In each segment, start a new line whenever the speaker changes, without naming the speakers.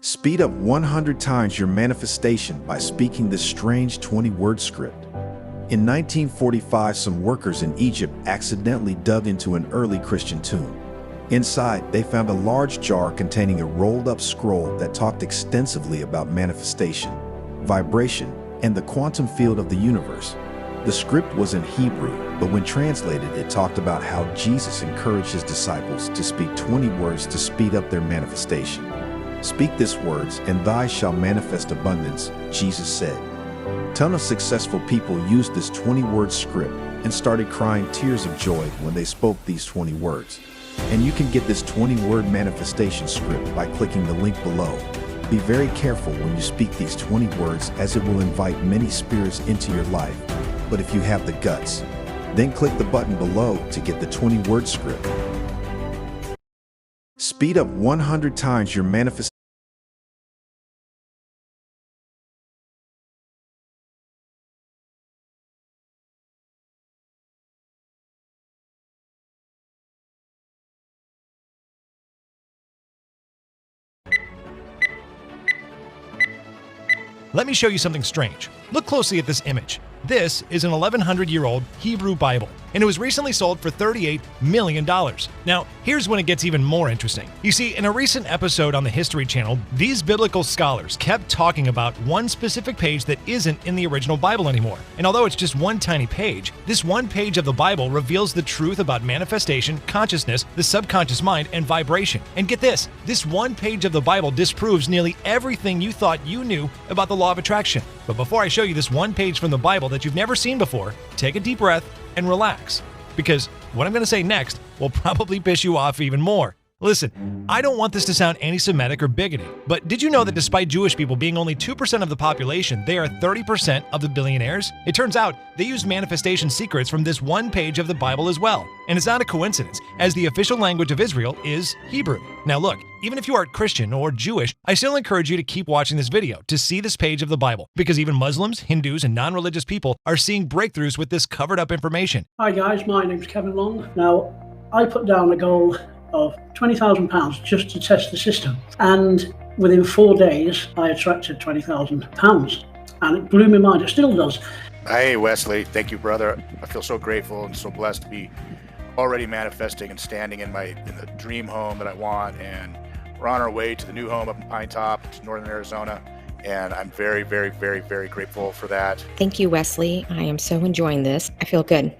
Speed up 100 times your manifestation by speaking this strange 20-word script. In 1945, some workers in Egypt accidentally dug into an early Christian tomb. Inside, they found a large jar containing a rolled-up scroll that talked extensively about manifestation, vibration, and the quantum field of the universe. The script was in Hebrew, but when translated, it talked about how Jesus encouraged his disciples to speak 20 words to speed up their manifestation. Speak these words, and thy shall manifest abundance, Jesus said. A ton of successful people used this 20-word script and started crying tears of joy when they spoke these 20 words. And you can get this 20-word manifestation script by clicking the link below. Be very careful when you speak these 20 words, as it will invite many spirits into your life. But if you have the guts, then click the button below to get the 20-word script. Speed up 100 times your manifestation.
Let me show you something strange. Look closely at this image. This is an 1100-year-old Hebrew Bible, and it was recently sold for $38 million. Now, here's when it gets even more interesting. You see, in a recent episode on the History Channel, these biblical scholars kept talking about one specific page that isn't in the original Bible anymore. And although it's just one tiny page, this one page of the Bible reveals the truth about manifestation, consciousness, the subconscious mind, and vibration. And get this one page of the Bible disproves nearly everything you thought you knew about the law of attraction. But before I show you this one page from the Bible that you've never seen before, take a deep breath and relax, because what I'm going to say next will probably piss you off even more. Listen, I don't want this to sound anti-Semitic or bigoted, but did you know that despite Jewish people being only 2% of the population, they are 30% of the billionaires? It turns out they used manifestation secrets from this one page of the Bible as well. And it's not a coincidence, as the official language of Israel is Hebrew. Now look, even if you aren't Christian or Jewish, I still encourage you to keep watching this video to see this page of the Bible, because even Muslims, Hindus, and non-religious people are seeing breakthroughs with this covered-up information.
Hi guys, my name's Kevin Long. Now, I put down a goal of £20,000 just to test the system, and within 4 days I attracted £20,000, and it blew my mind. It still does.
Hey Wesley, thank you, brother. I feel so grateful and so blessed to be already manifesting and standing in the dream home that I want, and we're on our way to the new home up in Pine Top, northern Arizona, and I'm very, very, very, very grateful for that.
Thank you, Wesley. I am so enjoying this. I feel good.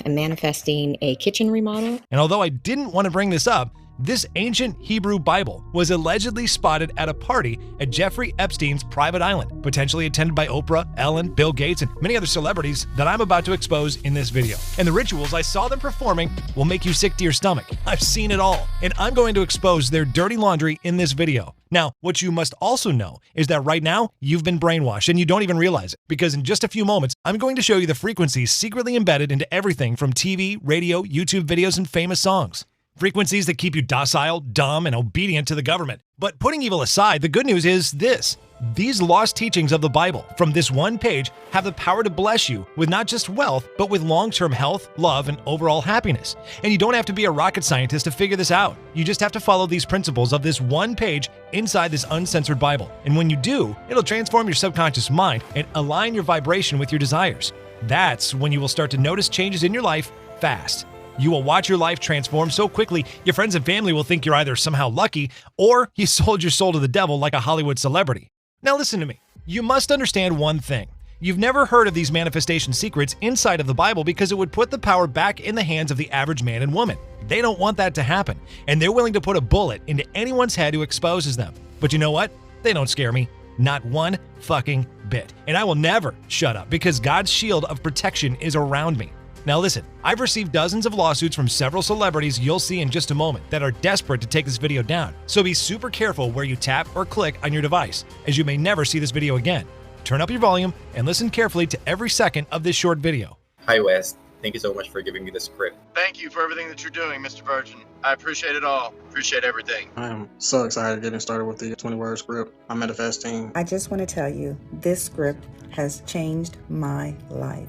I'm manifesting a kitchen remodel.
And although I didn't want to bring this up, this ancient Hebrew Bible was allegedly spotted at a party at Jeffrey Epstein's private island, potentially attended by Oprah, Ellen, Bill Gates, and many other celebrities that I'm about to expose in this video. And the rituals I saw them performing will make you sick to your stomach. I've seen it all, and I'm going to expose their dirty laundry in this video. Now, what you must also know is that right now, you've been brainwashed and you don't even realize it, because in just a few moments, I'm going to show you the frequencies secretly embedded into everything from TV, radio, YouTube videos, and famous songs. Frequencies that keep you docile, dumb, and obedient to the government. But putting evil aside, the good news is this. These lost teachings of the Bible from this one page have the power to bless you with not just wealth, but with long-term health, love, and overall happiness. And you don't have to be a rocket scientist to figure this out. You just have to follow these principles of this one page inside this uncensored Bible. And when you do, it'll transform your subconscious mind and align your vibration with your desires. That's when you will start to notice changes in your life fast. You will watch your life transform so quickly, your friends and family will think you're either somehow lucky or you sold your soul to the devil like a Hollywood celebrity. Now listen to me. You must understand one thing. You've never heard of these manifestation secrets inside of the Bible because it would put the power back in the hands of the average man and woman. They don't want that to happen, and they're willing to put a bullet into anyone's head who exposes them. But you know what? They don't scare me. Not one fucking bit. And I will never shut up because God's shield of protection is around me. Now listen, I've received dozens of lawsuits from several celebrities you'll see in just a moment that are desperate to take this video down. So be super careful where you tap or click on your device, as you may never see this video again. Turn up your volume and listen carefully to every second of this short video.
Hi Wes, thank you so much for giving me the script.
Thank you for everything that you're doing, Mr. Virgin. I appreciate it all. Appreciate everything.
I am so excited getting started with the 20-word script. I'm manifesting.
I just want to tell you, this script has changed my life.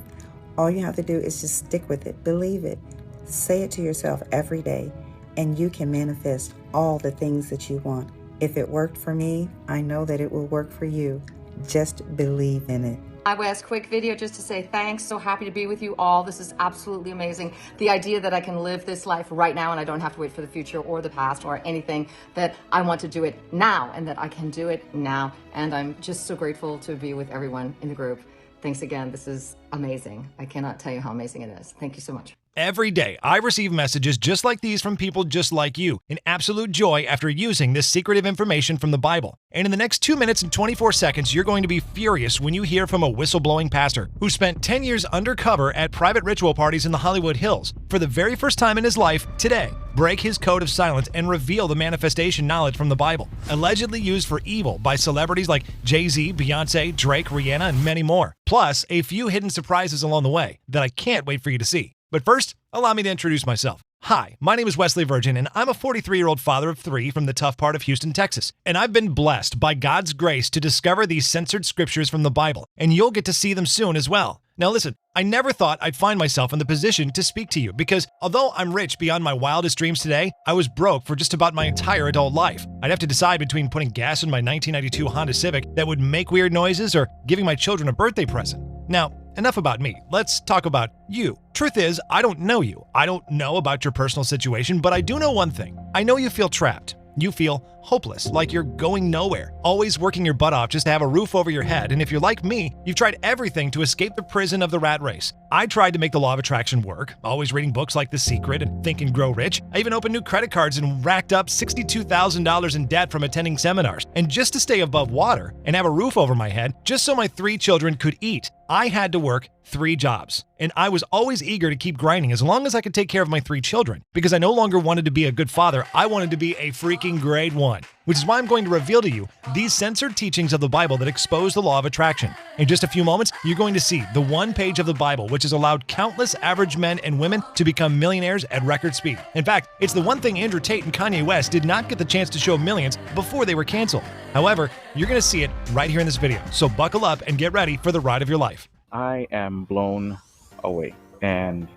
All you have to do is just stick with it, believe it, say it to yourself every day, and you can manifest all the things that you want. If it worked for me, I know that it will work for you. Just believe in it.
Hi Wes, quick video just to say thanks. So happy to be with you all. This is absolutely amazing. The idea that I can live this life right now and I don't have to wait for the future or the past or anything, that I want to do it now and that I can do it now. And I'm just so grateful to be with everyone in the group. Thanks again. This is amazing. I cannot tell you how amazing it is. Thank you so much.
Every day, I receive messages just like these from people just like you, in absolute joy after using this secretive information from the Bible. And in the next 2 minutes and 24 seconds, you're going to be furious when you hear from a whistleblowing pastor who spent 10 years undercover at private ritual parties in the Hollywood Hills. For the very first time in his life, today, break his code of silence and reveal the manifestation knowledge from the Bible, allegedly used for evil by celebrities like Jay-Z, Beyonce, Drake, Rihanna, and many more. Plus, a few hidden surprises along the way that I can't wait for you to see. But first, allow me to introduce myself. Hi, my name is Wesley Virgin, and I'm a 43-year-old father of 3 from the tough part of Houston, Texas. And I've been blessed by God's grace to discover these censored scriptures from the Bible, and you'll get to see them soon as well. Now listen, I never thought I'd find myself in the position to speak to you because although I'm rich beyond my wildest dreams today, I was broke for just about my entire adult life. I'd have to decide between putting gas in my 1992 Honda Civic that would make weird noises or giving my children a birthday present. Now, enough about me. Let's talk about you. Truth is, I don't know you. I don't know about your personal situation, but I do know one thing. I know you feel trapped. You feel hopeless, like you're going nowhere, always working your butt off just to have a roof over your head. And if you're like me, you've tried everything to escape the prison of the rat race. I tried to make the law of attraction work, always reading books like The Secret and Think and Grow Rich. I even opened new credit cards and racked up $62,000 in debt from attending seminars. And just to stay above water and have a roof over my head, just so my 3 children could eat, I had to work 3 jobs. And I was always eager to keep grinding as long as I could take care of my 3 children. Because I no longer wanted to be a good father, I wanted to be a freaking grade 1. Which is why I'm going to reveal to you these censored teachings of the Bible that expose the law of attraction. In just a few moments, you're going to see the one page of the Bible which has allowed countless average men and women to become millionaires at record speed. In fact, it's the one thing Andrew Tate and Kanye West did not get the chance to show millions before they were canceled. However, you're going to see it right here in this video. So buckle up and get ready for the ride of your life.
I am blown away. And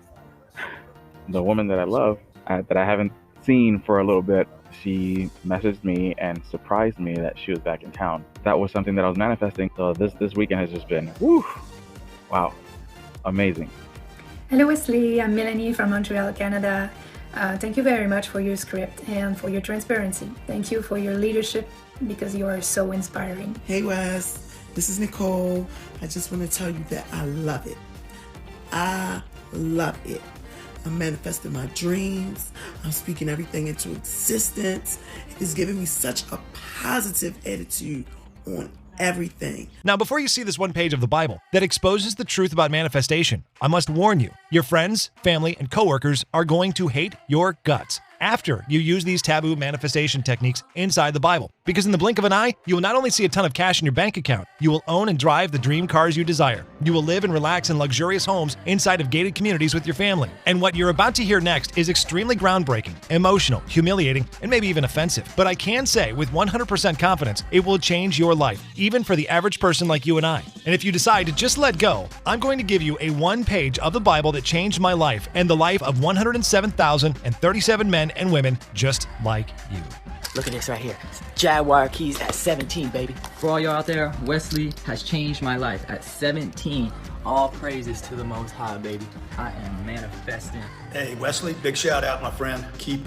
the woman that I love, that I haven't seen for a little bit, she messaged me and surprised me that she was back in town. That was something that I was manifesting. So this weekend has just been, wow, amazing.
Hello Wesley, I'm Melanie from Montreal, Canada. Thank you very much for your script and for your transparency. Thank you for your leadership because you are so inspiring.
Hey Wes, this is Nicole. I just want to tell you that I love it. I love it. I'm manifesting my dreams. I'm speaking everything into existence. It's giving me such a positive attitude on everything.
Now, before you see this one page of the Bible that exposes the truth about manifestation, I must warn you, your friends, family, and coworkers are going to hate your guts after you use these taboo manifestation techniques inside the Bible. Because in the blink of an eye, you will not only see a ton of cash in your bank account, you will own and drive the dream cars you desire. You will live and relax in luxurious homes inside of gated communities with your family. And what you're about to hear next is extremely groundbreaking, emotional, humiliating, and maybe even offensive. But I can say with 100% confidence, it will change your life, even for the average person like you and I. And if you decide to just let go, I'm going to give you a one page of the Bible that changed my life and the life of 107,037 men and women just like you.
Look at this right here. Jaguar keys at 17, baby.
For all y'all out there, Wesley has changed my life at 17.
All praises to the Most High, baby. I am manifesting.
Hey, Wesley, big shout out, my friend. Keep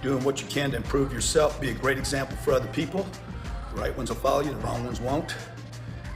doing what you can to improve yourself. Be a great example for other people. The right ones will follow you, the wrong ones won't.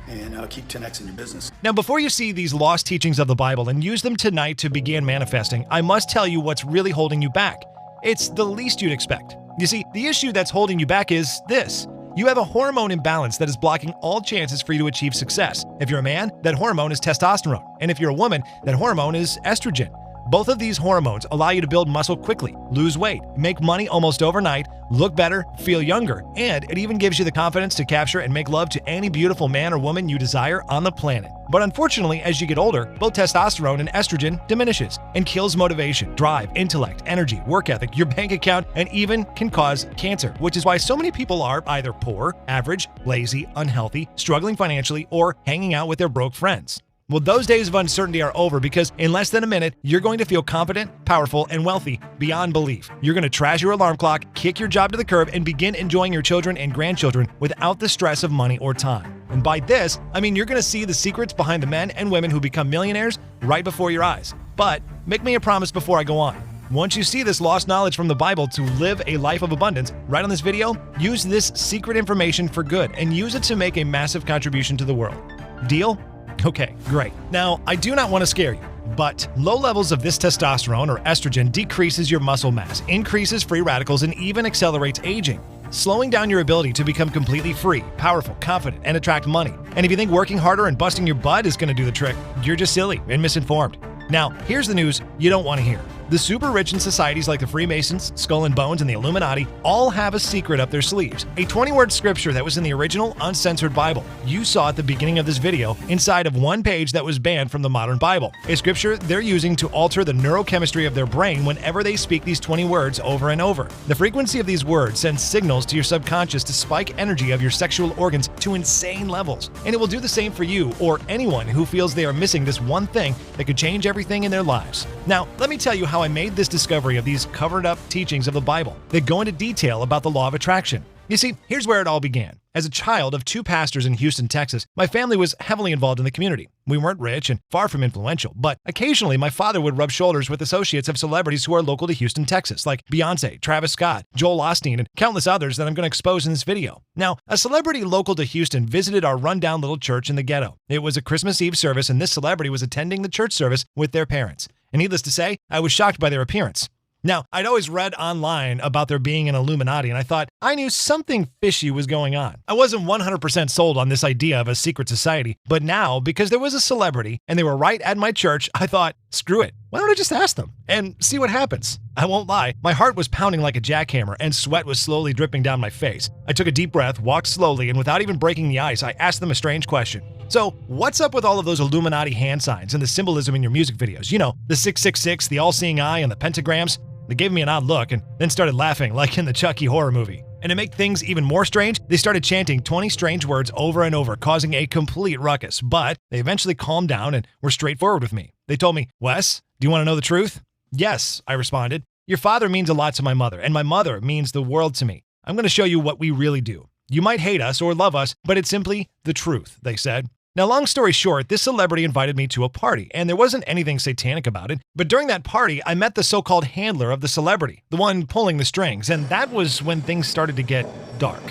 And keep 10x in your business.
Now, before you see these lost teachings of the Bible and use them tonight to begin manifesting, I must tell you what's really holding you back. It's the least you'd expect. You see, the issue that's holding you back is this. You have a hormone imbalance that is blocking all chances for you to achieve success. If you're a man, that hormone is testosterone. And if you're a woman, that hormone is estrogen. Both of these hormones allow you to build muscle quickly, lose weight, make money almost overnight, look better, feel younger, and it even gives you the confidence to capture and make love to any beautiful man or woman you desire on the planet. But unfortunately, as you get older, both testosterone and estrogen diminishes and kills motivation, drive, intellect, energy, work ethic, your bank account, and even can cause cancer, which is why so many people are either poor, average, lazy, unhealthy, struggling financially, or hanging out with their broke friends. Well, those days of uncertainty are over because in less than a minute, you're going to feel confident, powerful, and wealthy beyond belief. You're going to trash your alarm clock, kick your job to the curb, and begin enjoying your children and grandchildren without the stress of money or time. And by this, I mean you're going to see the secrets behind the men and women who become millionaires right before your eyes. But make me a promise before I go on. Once you see this lost knowledge from the Bible to live a life of abundance, right on this video, use this secret information for good and use it to make a massive contribution to the world. Deal? Okay, great. Now, I do not want to scare you, but low levels of this testosterone or estrogen decreases your muscle mass, increases free radicals, and even accelerates aging, slowing down your ability to become completely free, powerful, confident, and attract money. And if you think working harder and busting your butt is going to do the trick, you're just silly and misinformed. Now, here's the news you don't want to hear. The super rich in societies like the Freemasons, Skull and Bones, and the Illuminati all have a secret up their sleeves. A 20-word scripture that was in the original, uncensored Bible. You saw at the beginning of this video inside of one page that was banned from the modern Bible. A scripture they're using to alter the neurochemistry of their brain whenever they speak these 20 words over and over. The frequency of these words sends signals to your subconscious to spike energy of your sexual organs to insane levels. And it will do the same for you or anyone who feels they are missing this one thing that could change everything in their lives. Now, let me tell you how I made this discovery of these covered-up teachings of the Bible that go into detail about the law of attraction. You see, here's where it all began. As a child of two pastors in Houston, Texas, my family was heavily involved in the community. We weren't rich and far from influential, but occasionally my father would rub shoulders with associates of celebrities who are local to Houston, Texas, like Beyonce, Travis Scott, Joel Osteen, and countless others that I'm going to expose in this video. Now, a celebrity local to Houston visited our rundown little church in the ghetto. It was a Christmas Eve service, and this celebrity was attending the church service with their parents. And needless to say, I was shocked by their appearance. Now, I'd always read online about there being an Illuminati, and I thought I knew something fishy was going on. I wasn't 100% sold on this idea of a secret society, but now, because there was a celebrity and they were right at my church, I thought, screw it. Why don't I just ask them and see what happens? I won't lie, my heart was pounding like a jackhammer and sweat was slowly dripping down my face. I took a deep breath, walked slowly, and without even breaking the ice, I asked them a strange question. So, what's up with all of those Illuminati hand signs and the symbolism in your music videos? You know, the 666, the all-seeing eye, and the pentagrams? They gave me an odd look and then started laughing like in the Chucky horror movie. And to make things even more strange, they started chanting 20 strange words over and over, causing a complete ruckus. But they eventually calmed down and were straightforward with me. They told me, "Wes, do you want to know the truth?" "Yes," I responded. "Your father means a lot to my mother, and my mother means the world to me. I'm going to show you what we really do. You might hate us or love us, but it's simply the truth," they said. Now, long story short, this celebrity invited me to a party, and there wasn't anything satanic about it. But during that party, I met the so-called handler of the celebrity, the one pulling the strings, and that was when things started to get dark.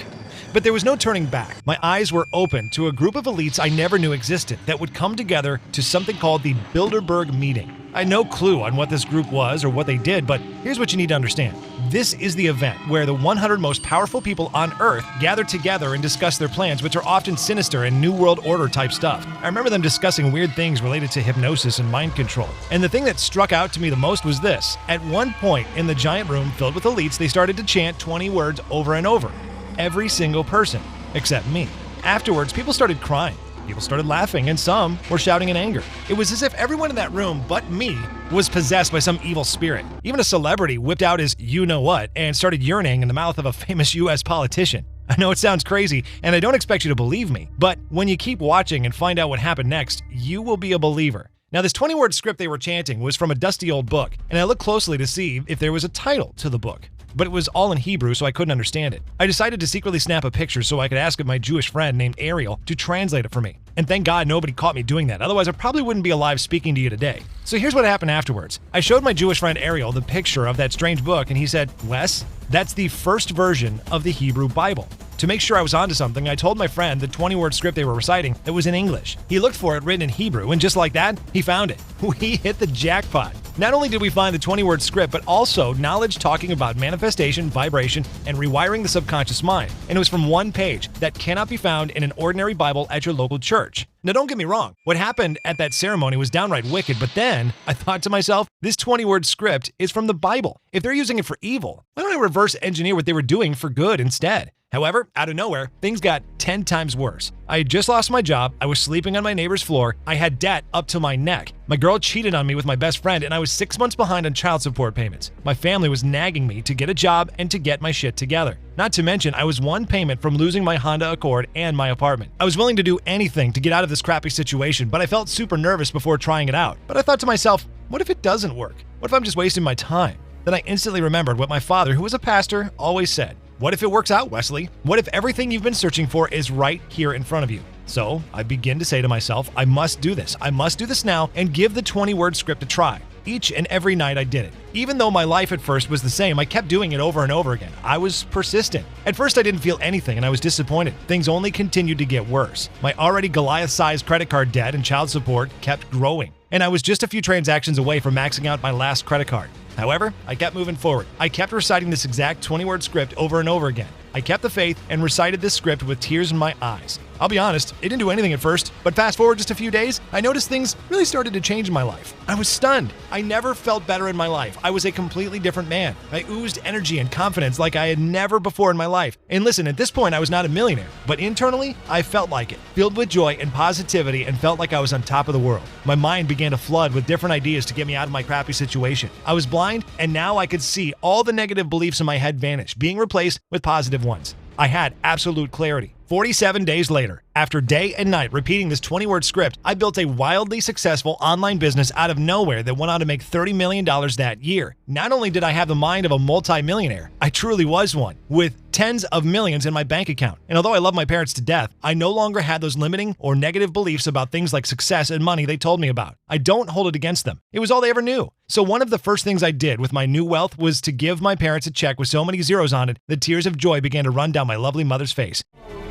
But there was no turning back. My eyes were open to a group of elites I never knew existed that would come together to something called the Bilderberg Meeting. I had no clue on what this group was or what they did, but here's what you need to understand. This is the event where the 100 most powerful people on Earth gather together and discuss their plans, which are often sinister and New World Order type stuff. I remember them discussing weird things related to hypnosis and mind control. And the thing that struck out to me the most was this. At one point in the giant room filled with elites, they started to chant 20 words over and over. Every single person, except me. Afterwards, people started crying. People started laughing, and some were shouting in anger. It was as if everyone in that room, but me, was possessed by some evil spirit. Even a celebrity whipped out his you-know-what and started urinating in the mouth of a famous U.S. politician. I know it sounds crazy, and I don't expect you to believe me, but when you keep watching and find out what happened next, you will be a believer. Now, this 20-word script they were chanting was from a dusty old book, and I looked closely to see if there was a title to the book. But it was all in Hebrew, so I couldn't understand it. I decided to secretly snap a picture so I could ask my Jewish friend named Ariel to translate it for me. And thank God nobody caught me doing that, otherwise I probably wouldn't be alive speaking to you today. So here's what happened afterwards. I showed my Jewish friend Ariel the picture of that strange book, and he said, "Wes, that's the first version of the Hebrew Bible." To make sure I was onto something, I told my friend the 20-word script they were reciting that was in English. He looked for it written in Hebrew, and just like that, he found it. We hit the jackpot. Not only did we find the 20-word script, but also knowledge talking about manifestation, vibration, and rewiring the subconscious mind. And it was from one page that cannot be found in an ordinary Bible at your local church. Now, don't get me wrong. What happened at that ceremony was downright wicked, but then I thought to myself, this 20-word script is from the Bible. If they're using it for evil, why don't I reverse engineer what they were doing for good instead? However, out of nowhere, things got 10 times worse. I had just lost my job, I was sleeping on my neighbor's floor, I had debt up to my neck. My girl cheated on me with my best friend, and I was 6 months behind on child support payments. My family was nagging me to get a job and to get my shit together. Not to mention, I was one payment from losing my Honda Accord and my apartment. I was willing to do anything to get out of this crappy situation, but I felt super nervous before trying it out. But I thought to myself, what if it doesn't work? What if I'm just wasting my time? Then I instantly remembered what my father, who was a pastor, always said. What if it works out, Wesley? What if everything you've been searching for is right here in front of you? So I begin to say to myself, I must do this. I must do this now and give the 20-word script a try. Each and every night I did it. Even though my life at first was the same, I kept doing it over and over again. I was persistent. At first I didn't feel anything and I was disappointed. Things only continued to get worse. My already Goliath-sized credit card debt and child support kept growing. And I was just a few transactions away from maxing out my last credit card. However, I kept moving forward. I kept reciting this exact 20-word script over and over again. I kept the faith and recited this script with tears in my eyes. I'll be honest, it didn't do anything at first, but fast forward just a few days, I noticed things really started to change in my life. I was stunned. I never felt better in my life. I was a completely different man. I oozed energy and confidence like I had never before in my life. And listen, at this point, I was not a millionaire, but internally, I felt like it, filled with joy and positivity and felt like I was on top of the world. My mind began to flood with different ideas to get me out of my crappy situation. I was blind, and now I could see all the negative beliefs in my head vanish, being replaced with positive ones. I had absolute clarity. 47 days later, after day and night repeating this 20-word script, I built a wildly successful online business out of nowhere that went on to make $30 million that year. Not only did I have the mind of a multi-millionaire, I truly was one, with tens of millions in my bank account. And although I love my parents to death, I no longer had those limiting or negative beliefs about things like success and money they told me about. I don't hold it against them. It was all they ever knew. So one of the first things I did with my new wealth was to give my parents a check with so many zeros on it that tears of joy began to run down my lovely mother's face.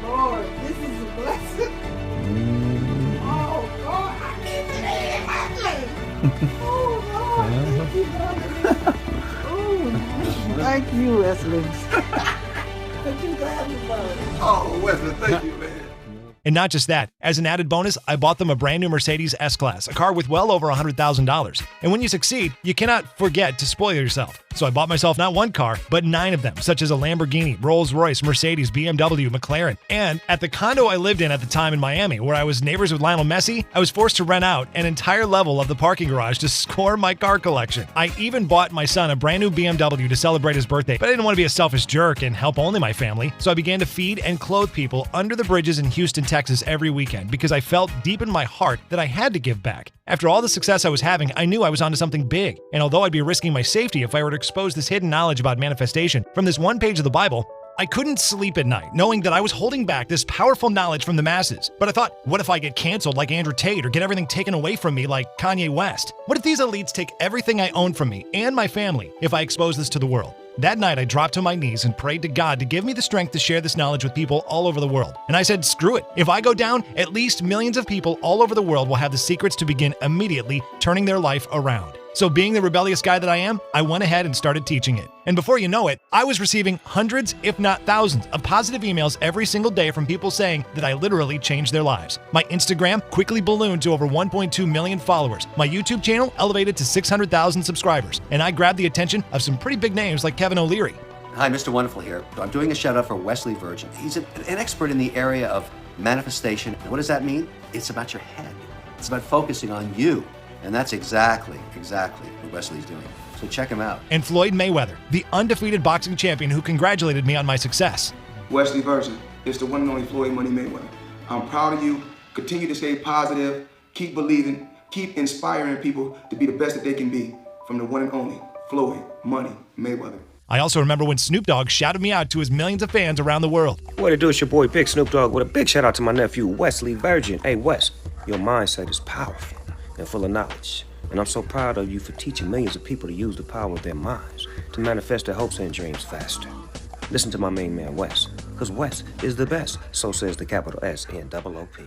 Lord, this is a blessing. Oh, God, I can't believe my blessing. Oh, Lord, thank you, Wesley. Thank you,
Oh, Wesley, thank you, man.
And not just that, as an added bonus, I bought them a brand new Mercedes S-Class, a car with well over $100,000. And when you succeed, you cannot forget to spoil yourself. So I bought myself not one car, but 9 of them, such as a Lamborghini, Rolls-Royce, Mercedes, BMW, McLaren. And at the condo I lived in at the time in Miami, where I was neighbors with Lionel Messi, I was forced to rent out an entire level of the parking garage to score my car collection. I even bought my son a brand new BMW to celebrate his birthday, but I didn't want to be a selfish jerk and help only my family, so I began to feed and clothe people under the bridges in Houston, Texas every weekend because I felt deep in my heart that I had to give back. After all the success I was having, I knew I was onto something big, and although I'd be risking my safety if I were to expose this hidden knowledge about manifestation from this one page of the Bible, I couldn't sleep at night knowing that I was holding back this powerful knowledge from the masses. But I thought, what if I get canceled like Andrew Tate or get everything taken away from me like Kanye West? What if these elites take everything I own from me and my family if I expose this to the world? That night, I dropped to my knees and prayed to God to give me the strength to share this knowledge with people all over the world. And I said, screw it. If I go down, at least millions of people all over the world will have the secrets to begin immediately turning their life around. So being the rebellious guy that I am, I went ahead and started teaching it. And before you know it, I was receiving hundreds, if not thousands, of positive emails every single day from people saying that I literally changed their lives. My Instagram quickly ballooned to over 1.2 million followers. My YouTube channel elevated to 600,000 subscribers. And I grabbed the attention of some pretty big names like Kevin O'Leary.
Hi, Mr. Wonderful here. I'm doing a shout out for Wesley Virgin. He's an expert in the area of manifestation. What does that mean? It's about your head. It's about focusing on you. And that's exactly what Wesley's doing. So check him out.
And Floyd Mayweather, the undefeated boxing champion who congratulated me on my success.
Wesley Virgin, it's the one and only Floyd Money Mayweather. I'm proud of you. Continue to stay positive. Keep believing. Keep inspiring people to be the best that they can be. From the one and only Floyd Money Mayweather.
I also remember when Snoop Dogg shouted me out to his millions of fans around the world.
What it do, it's your boy Big Snoop Dogg with a big shout out to my nephew Wesley Virgin. Hey Wes, your mindset is powerful and full of knowledge. And I'm so proud of you for teaching millions of people to use the power of their minds to manifest their hopes and dreams faster. Listen to my main man Wes, because Wes is the best, so says the capital S-N-O-O-P.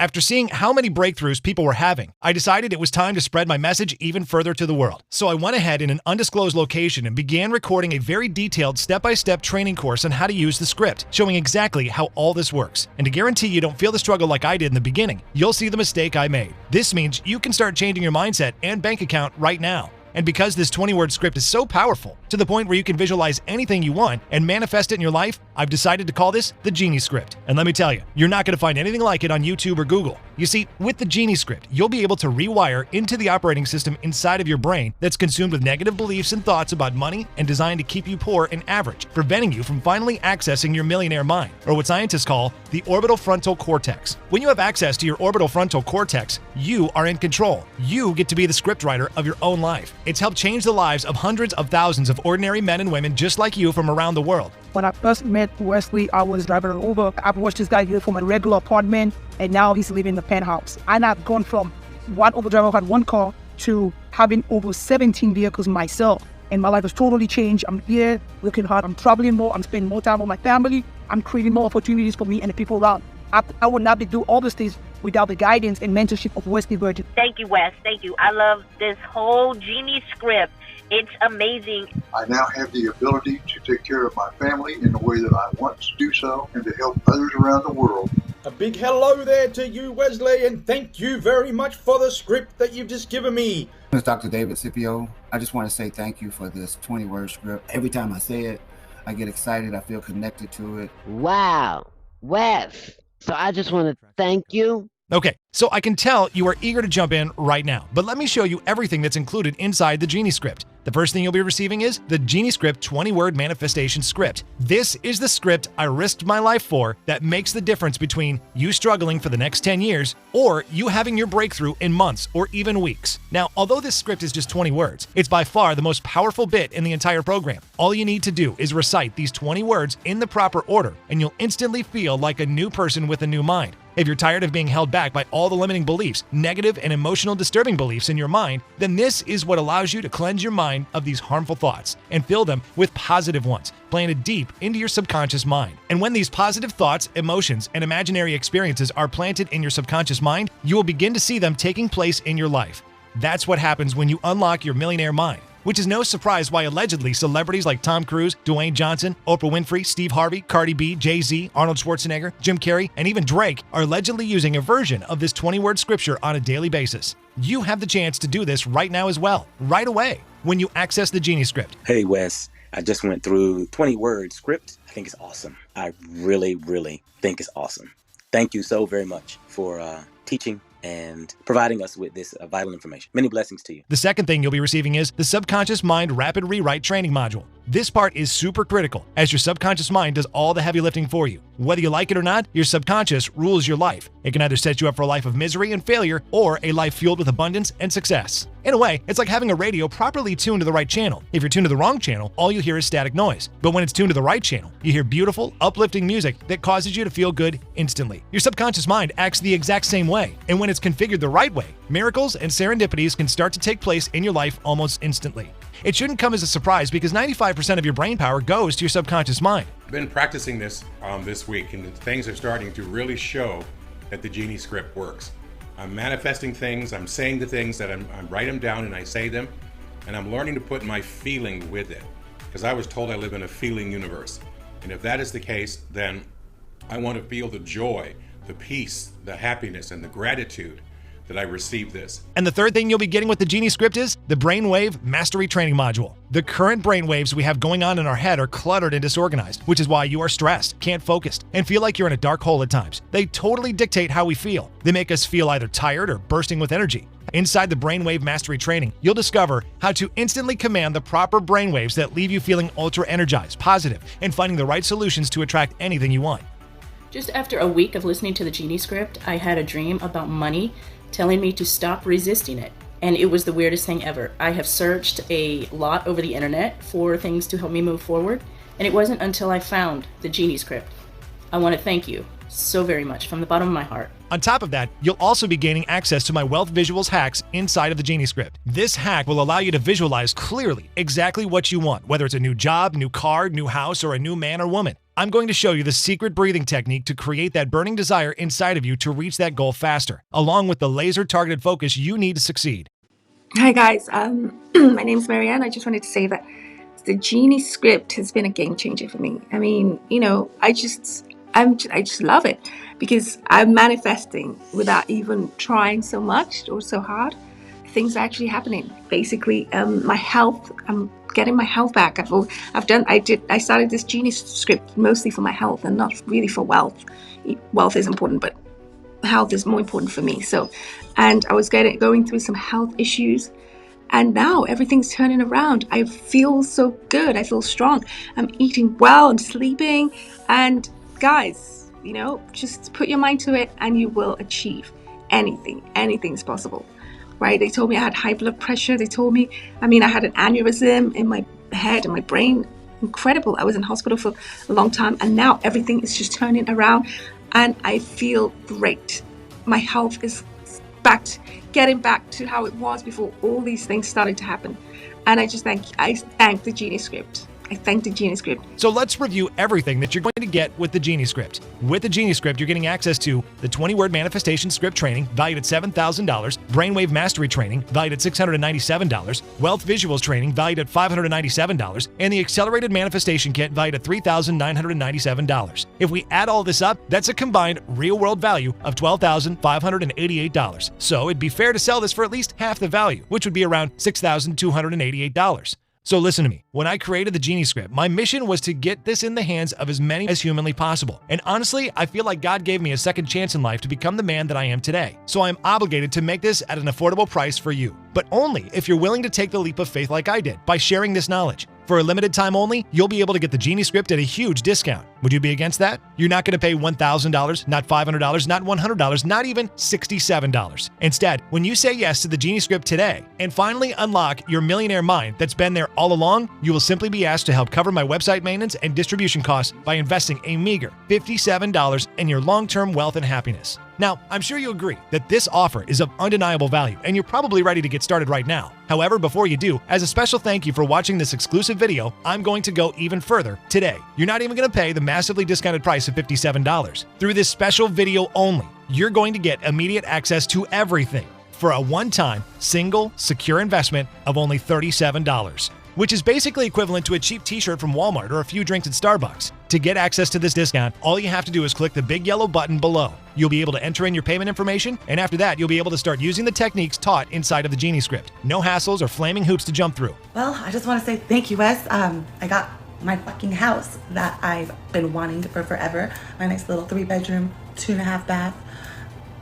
After seeing how many breakthroughs people were having, I decided it was time to spread my message even further to the world. So I went ahead in an undisclosed location and began recording a very detailed step-by-step training course on how to use the script, showing exactly how all this works. And to guarantee you don't feel the struggle like I did in the beginning, you'll see the mistake I made. This means you can start changing your mindset and bank account right now. And because this 20-word script is so powerful, to the point where you can visualize anything you want and manifest it in your life, I've decided to call this the Genie Script. And let me tell you, you're not going to find anything like it on YouTube or Google. You see, with the Genie Script, you'll be able to rewire into the operating system inside of your brain that's consumed with negative beliefs and thoughts about money and designed to keep you poor and average, preventing you from finally accessing your millionaire mind, or what scientists call the orbital frontal cortex. When you have access to your orbital frontal cortex, you are in control. You get to be the scriptwriter of your own life. It's helped change the lives of hundreds of thousands of ordinary men and women just like you from around the world.
When I first met Wesley, I was driving an Uber. I've watched this guy live from a regular apartment, and now he's living in the penthouse. And I've gone from one Uber driver who had one car to having over 17 vehicles myself. And my life has totally changed. I'm here working hard. I'm traveling more. I'm spending more time with my family. I'm creating more opportunities for me and the people around. I would not be doing all these things without the guidance and mentorship of Wesley Virgin.
Thank you, Wes. Thank you. I love this whole Genie Script. It's amazing.
I now have the ability to take care of my family in the way that I want to do so and to help others around the world.
A big hello there to you, Wesley, and thank you very much for the script that you've just given me.
It's Dr. David Scipio. I just want to say thank you for this 20-word script. Every time I say it, I get excited. I feel connected to it.
Wow, Wes. So I just want to thank you.
Okay, so I can tell you are eager to jump in right now, but let me show you everything that's included inside the Genie Script. The first thing you'll be receiving is the Genie Script 20-word manifestation script. This is the script I risked my life for that makes the difference between you struggling for the next 10 years or you having your breakthrough in months or even weeks. Now, although this script is just 20 words, it's by far the most powerful bit in the entire program. All you need to do is recite these 20 words in the proper order, and you'll instantly feel like a new person with a new mind. If you're tired of being held back by all the limiting beliefs, negative and emotional disturbing beliefs in your mind, then this is what allows you to cleanse your mind of these harmful thoughts and fill them with positive ones, planted deep into your subconscious mind. And when these positive thoughts, emotions, and imaginary experiences are planted in your subconscious mind, you will begin to see them taking place in your life. That's what happens when you unlock your millionaire mind. Which is no surprise why allegedly celebrities like Tom Cruise, Dwayne Johnson, Oprah Winfrey, Steve Harvey, Cardi B, Jay-Z, Arnold Schwarzenegger, Jim Carrey, and even Drake are allegedly using a version of this 20-word scripture on a daily basis. You have the chance to do this right now as well, right away, when you access the Genie Script.
Hey, Wes. I just went through 20-word script. I think it's awesome. I really, really think it's awesome. Thank you so very much for teaching and providing us with this vital information. Many blessings to you.
The second thing you'll be receiving is the Subconscious Mind Rapid Rewrite Training Module. This part is super critical, as your subconscious mind does all the heavy lifting for you. Whether you like it or not, your subconscious rules your life. It can either set you up for a life of misery and failure, or a life fueled with abundance and success. In a way, it's like having a radio properly tuned to the right channel. If you're tuned to the wrong channel, all you hear is static noise. But when it's tuned to the right channel, you hear beautiful, uplifting music that causes you to feel good instantly. Your subconscious mind acts the exact same way, and when it's configured the right way, miracles and serendipities can start to take place in your life almost instantly. It shouldn't come as a surprise because 95% of your brain power goes to your subconscious mind.
I've been practicing this this week, and things are starting to really show that the Genie Script works. I'm manifesting things, I'm saying the things that I write them down and I say them, and I'm learning to put my feeling with it, because I was told I live in a feeling universe. And if that is the case, then I want to feel the joy, the peace, the happiness, and the gratitude that I received this.
And the third thing you'll be getting with the Genie Script is the Brainwave Mastery Training Module. The current brainwaves we have going on in our head are cluttered and disorganized, which is why you are stressed, can't focus, and feel like you're in a dark hole at times. They totally dictate how we feel. They make us feel either tired or bursting with energy. Inside the Brainwave Mastery Training, you'll discover how to instantly command the proper brainwaves that leave you feeling ultra energized, positive, and finding the right solutions to attract anything you want.
Just after a week of listening to the Genie Script, I had a dream about money telling me to stop resisting it. And it was the weirdest thing ever. I have searched a lot over the internet for things to help me move forward, and it wasn't until I found the Genie Script. I want to thank you so very much from the bottom of my heart.
On top of that, you'll also be gaining access to my Wealth Visuals hacks inside of the Genie Script. This hack will allow you to visualize clearly exactly what you want, whether it's a new job, new car, new house, or a new man or woman. I'm going to show you the secret breathing technique to create that burning desire inside of you to reach that goal faster, along with the laser-targeted focus you need to succeed.
Hi guys, my name's Marianne. I just wanted to say that the Genie Script has been a game changer for me. I mean, you know, I just love it because I'm manifesting without even trying so much or so hard things are actually happening. Basically, my health, I'm getting my health back. I started this Genie script mostly for my health and not really for wealth. Wealth is important, but health is more important for me. So, and I was going through some health issues, and now everything's turning around. I feel so good. I feel strong. I'm eating well. I'm sleeping. And guys, just put your mind to it and you will achieve anything. Anything's possible, right? They told me I had high blood pressure. They told me, I had an aneurysm in my head and my brain. Incredible. I was in hospital for a long time, and now everything is just turning around and I feel great. My health is getting back to how it was before all these things started to happen. And I thank the Genie script. I thank the Genie script.
So let's review everything that you're going to get with the Genie script. With the Genie script, you're getting access to the 20-word manifestation script training valued at $7,000, brainwave mastery training valued at $697, wealth visuals training valued at $597, and the accelerated manifestation kit valued at $3,997. If we add all this up, that's a combined real-world value of $12,588. So it'd be fair to sell this for at least half the value, which would be around $6,288. So listen to me. When I created the Genie script, my mission was to get this in the hands of as many as humanly possible. And honestly, I feel like God gave me a second chance in life to become the man that I am today. So I am obligated to make this at an affordable price for you. But only if you're willing to take the leap of faith like I did by sharing this knowledge. For a limited time only, you'll be able to get the Genie script at a huge discount. Would you be against that? You're not going to pay $1,000, not $500, not $100, not even $67. Instead, when you say yes to the Genie script today and finally unlock your millionaire mind that's been there all along, you will simply be asked to help cover my website maintenance and distribution costs by investing a meager $57 in your long-term wealth and happiness. Now, I'm sure you agree that this offer is of undeniable value and you're probably ready to get started right now. However, before you do, as a special thank you for watching this exclusive video, I'm going to go even further today. You're not even going to pay the massively discounted price of $57. Through this special video only, you're going to get immediate access to everything for a one-time, single, secure investment of only $37. Which is basically equivalent to a cheap t-shirt from Walmart or a few drinks at Starbucks. To get access to this discount, all you have to do is click the big yellow button below. You'll be able to enter in your payment information, and after that, you'll be able to start using the techniques taught inside of the Genie script. No hassles or flaming hoops to jump through.
Well, I just want to say thank you, Wes. I got my fucking house that I've been wanting for forever. My nice little 3-bedroom, 2.5 bath,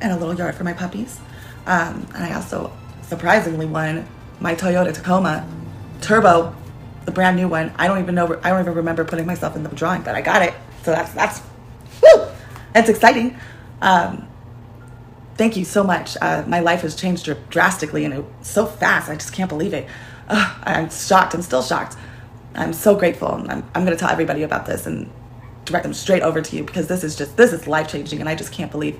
and a little yard for my puppies. And I also, surprisingly, won my Toyota Tacoma Turbo, the brand new one. I don't even remember putting myself in the drawing, but I got it. So that's woo! That's exciting. Thank you so much. My life has changed drastically and so fast. I just can't believe it. I'm shocked. I'm still shocked. I'm so grateful. I'm going to tell everybody about this and direct them straight over to you because this is life changing and I just can't believe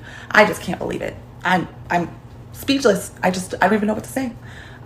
it. I'm speechless. I don't even know what to say.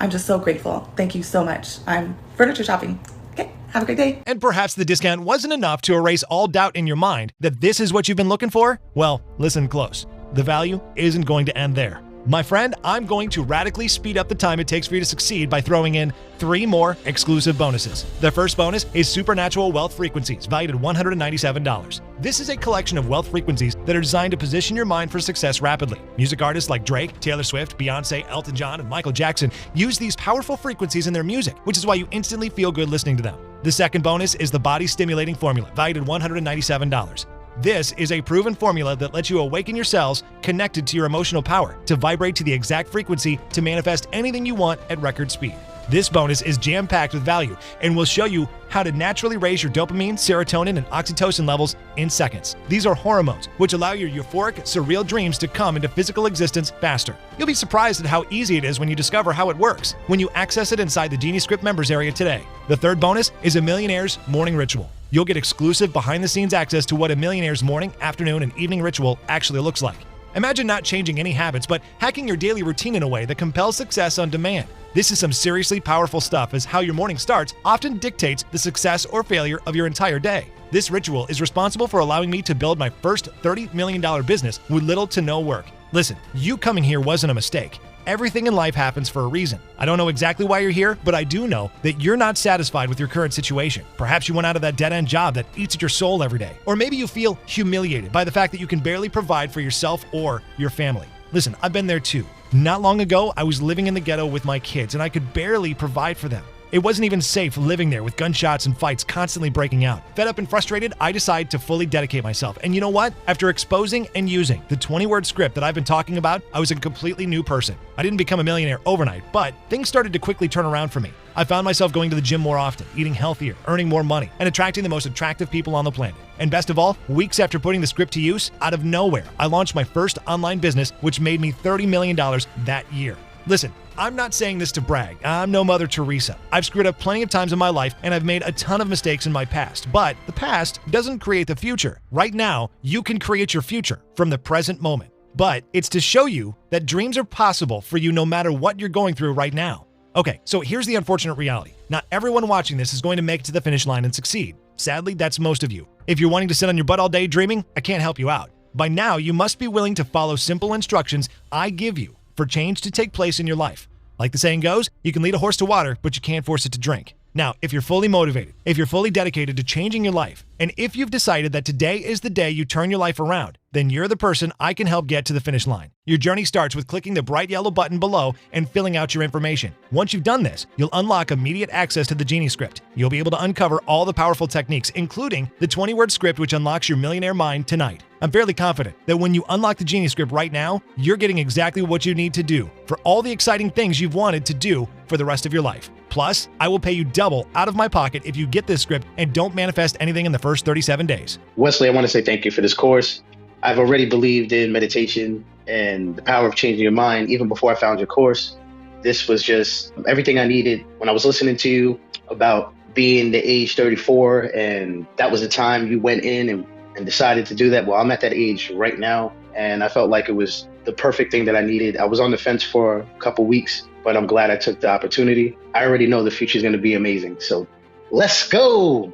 I'm just so grateful. Thank you so much. I'm furniture shopping. Okay, have a great day.
And perhaps the discount wasn't enough to erase all doubt in your mind that this is what you've been looking for? Well, listen close. The value isn't going to end there. My friend, I'm going to radically speed up the time it takes for you to succeed by throwing in 3 more exclusive bonuses. The first bonus is Supernatural Wealth Frequencies, valued at $197. This is a collection of wealth frequencies that are designed to position your mind for success rapidly. Music artists like Drake, Taylor Swift, Beyonce, Elton John, and Michael Jackson use these powerful frequencies in their music, which is why you instantly feel good listening to them. The second bonus is the Body Stimulating Formula, valued at $197. This is a proven formula that lets you awaken your cells connected to your emotional power to vibrate to the exact frequency to manifest anything you want at record speed. This bonus is jam-packed with value and will show you how to naturally raise your dopamine, serotonin, and oxytocin levels in seconds. These are hormones which allow your euphoric, surreal dreams to come into physical existence faster. You'll be surprised at how easy it is when you discover how it works when you access it inside the Genie Script members area today. The third bonus is a millionaire's morning ritual. You'll get exclusive behind-the-scenes access to what a millionaire's morning, afternoon, and evening ritual actually looks like. Imagine not changing any habits, but hacking your daily routine in a way that compels success on demand. This is some seriously powerful stuff, as how your morning starts often dictates the success or failure of your entire day. This ritual is responsible for allowing me to build my first $30 million business with little to no work. Listen, you coming here wasn't a mistake. Everything in life happens for a reason. I don't know exactly why you're here, but I do know that you're not satisfied with your current situation. Perhaps you went out of that dead-end job that eats at your soul every day. Or maybe you feel humiliated by the fact that you can barely provide for yourself or your family. Listen, I've been there too. Not long ago, I was living in the ghetto with my kids and I could barely provide for them. It wasn't even safe living there with gunshots and fights constantly breaking out. Fed up and frustrated, I decided to fully dedicate myself. And you know what? After exposing and using the 20-word script that I've been talking about, I was a completely new person. I didn't become a millionaire overnight, but things started to quickly turn around for me. I found myself going to the gym more often, eating healthier, earning more money, and attracting the most attractive people on the planet. And best of all, weeks after putting the script to use, out of nowhere, I launched my first online business, which made me $30 million that year. Listen, I'm not saying this to brag. I'm no Mother Teresa. I've screwed up plenty of times in my life and I've made a ton of mistakes in my past. But the past doesn't create the future. Right now, you can create your future from the present moment. But it's to show you that dreams are possible for you no matter what you're going through right now. Okay, so here's the unfortunate reality. Not everyone watching this is going to make it to the finish line and succeed. Sadly, that's most of you. If you're wanting to sit on your butt all day dreaming, I can't help you out. By now, you must be willing to follow simple instructions I give you for change to take place in your life. Like the saying goes, you can lead a horse to water, but you can't force it to drink. Now, if you're fully motivated, if you're fully dedicated to changing your life, and if you've decided that today is the day you turn your life around, then you're the person I can help get to the finish line. Your journey starts with clicking the bright yellow button below and filling out your information. Once you've done this, you'll unlock immediate access to the Genie Script. You'll be able to uncover all the powerful techniques, including the 20-word script which unlocks your millionaire mind tonight. I'm fairly confident that when you unlock the Genie Script right now, you're getting exactly what you need to do for all the exciting things you've wanted to do for the rest of your life. Plus, I will pay you double out of my pocket if you get this script and don't manifest anything in the first 37 days.
Wesley, I want to say thank you for this course. I've already believed in meditation and the power of changing your mind even before I found your course. This was just everything I needed. When I was listening to you about being the age 34, and that was the time you went in and decided to do that. Well, I'm at that age right now, and I felt like it was the perfect thing that I needed. I was on the fence for a couple weeks, but I'm glad I took the opportunity. I already know the future is going to be amazing. So let's go.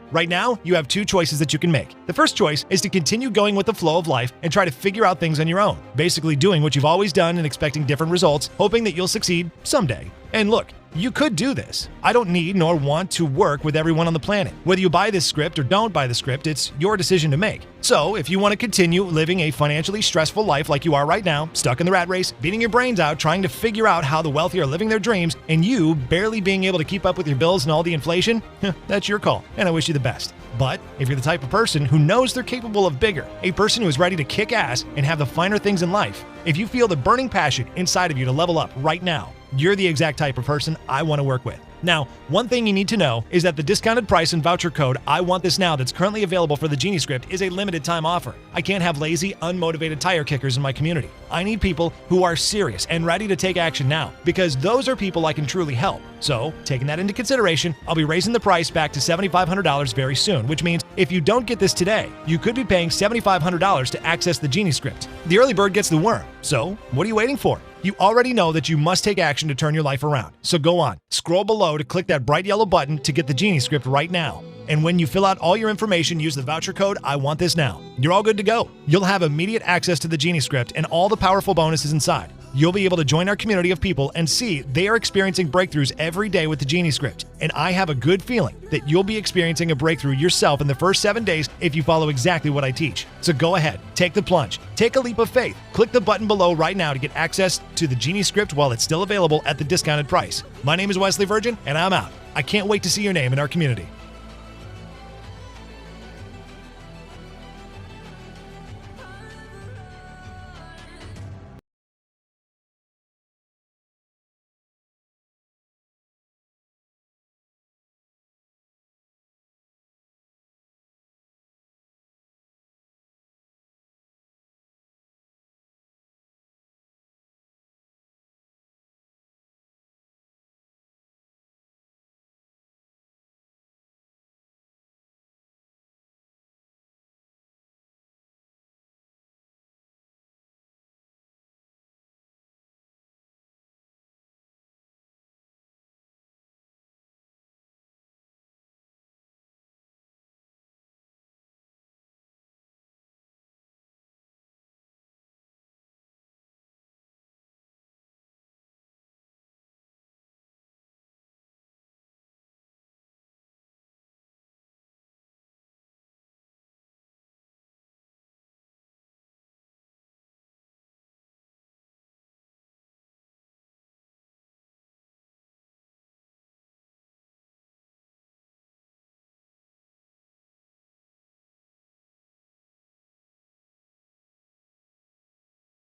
Right now, you have two choices that you can make. The first choice is to continue going with the flow of life and try to figure out things on your own, basically doing what you've always done and expecting different results, hoping that you'll succeed someday. And look, you could do this. I don't need nor want to work with everyone on the planet. Whether you buy this script or don't buy the script, it's your decision to make. So if you want to continue living a financially stressful life like you are right now, stuck in the rat race, beating your brains out, trying to figure out how the wealthy are living their dreams, and you barely being able to keep up with your bills and all the inflation, that's your call, and I wish you the best. But if you're the type of person who knows they're capable of bigger, a person who is ready to kick ass and have the finer things in life, if you feel the burning passion inside of you to level up right now, you're the exact type of person I want to work with. Now, one thing you need to know is that the discounted price and voucher code I want this now that's currently available for the Genie Script is a limited time offer. I can't have lazy, unmotivated tire kickers in my community. I need people who are serious and ready to take action now, because those are people I can truly help. So, taking that into consideration, I'll be raising the price back to $7,500 very soon, which means if you don't get this today, you could be paying $7,500 to access the Genie Script. The early bird gets the worm. So, what are you waiting for? You already know that you must take action to turn your life around. So go on, scroll below to click that bright yellow button to get the Genie Script right now. And when you fill out all your information, use the voucher code I want this now. You're all good to go. You'll have immediate access to the Genie Script and all the powerful bonuses inside. You'll be able to join our community of people and see they are experiencing breakthroughs every day with the Genie Script. And I have a good feeling that you'll be experiencing a breakthrough yourself in the first 7 days if you follow exactly what I teach. So go ahead, take the plunge, take a leap of faith. Click the button below right now to get access to the Genie Script while it's still available at the discounted price. My name is Wesley Virgin, and I'm out. I can't wait to see your name in our community.